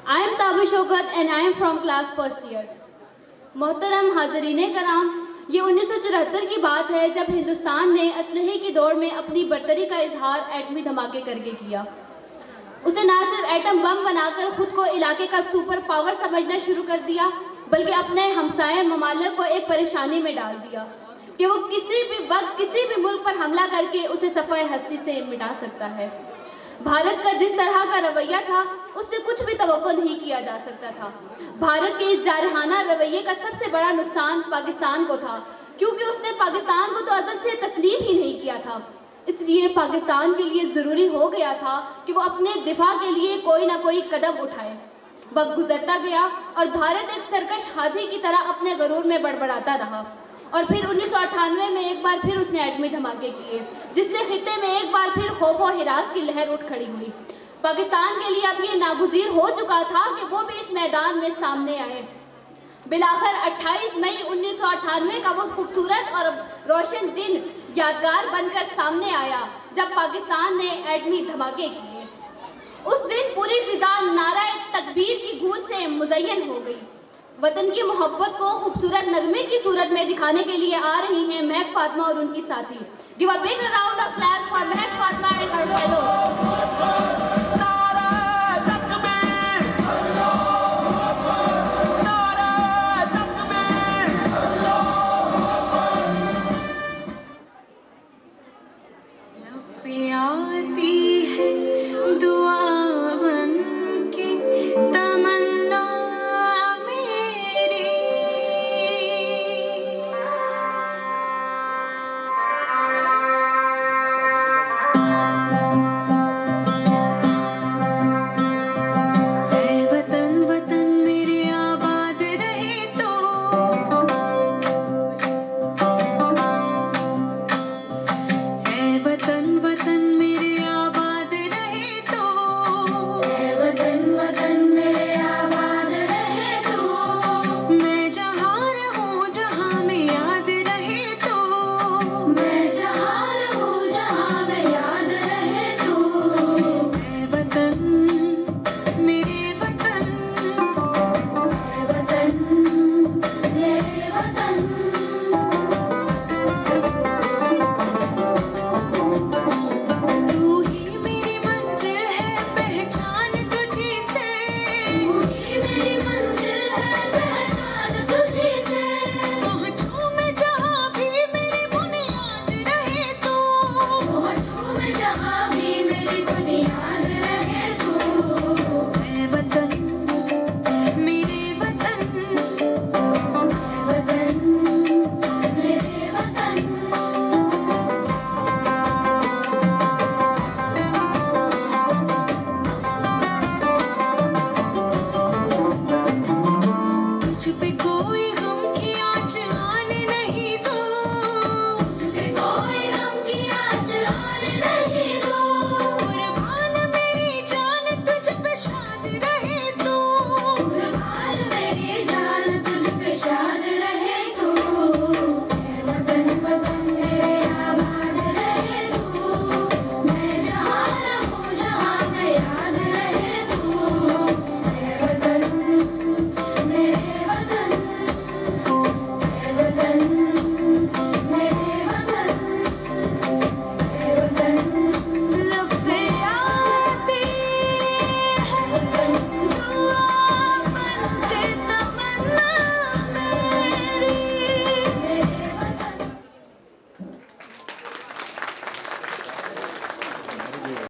I am Tabish Shaukat and I am from class first year. मोहतरम हाज़रीन कराम, ये 1974 की बात है जब हिंदुस्तान ने असलहे की दौड़ में अपनी बर्तरी का इजहार एटमी धमाके करके किया। उसे ना सिर्फ एटम बम बनाकर खुद को इलाके का सुपर पावर समझना शुरू कर दिया, बल्कि अपने हमसाये ममालिक को एक परेशानी में डाल दिया कि वो किसी भी वक्त किसी भी मुल्क पर हमला करके उसे सफ़ाए हस्ती से मिटा सकता है। भारत का जिस तरह का रवैया था उससे कुछ भी तवक्को नहीं किया जा सकता था। भारत के इस जारहाना रवैये का सबसे बड़ा नुकसान पाकिस्तान को था, क्योंकि उसने पाकिस्तान को तो अज़ल से तस्लीम ही नहीं किया था। इसलिए पाकिस्तान के लिए ज़रूरी हो गया था कि वो अपने दिफा के लिए कोई ना कोई कदम उठाए। वक्त गुजरता गया और भारत एक सरकश हाथी की तरह अपने गरूर में बड़बड़ाता रहा और फिर 1998 में एक बार फिर उसने एटमी धमाके किए, जिससे खित्ते में एक बार फिर खौफ और हिरास की लहर उठ खड़ी हुई। पाकिस्तान के लिए अब ये नागुज़ीर हो चुका था कि वो भी इस मैदान में सामने आए। बिलाखिर 28 मई 1998 का वो खूबसूरत और रोशन दिन यादगार बनकर सामने आया जब पाकिस्तान ने एटमी धमाके किए। उस दिन पूरी फिजा नारा तकबीर की गूंज से मुज़य्यन हो गई। वतन की मोहब्बत को खूबसूरत नगमे की सूरत में दिखाने के लिए आ रही हैं महक फातिमा और उनकी साथी। Give a big round of applause for Mahak Fatima and her fellows.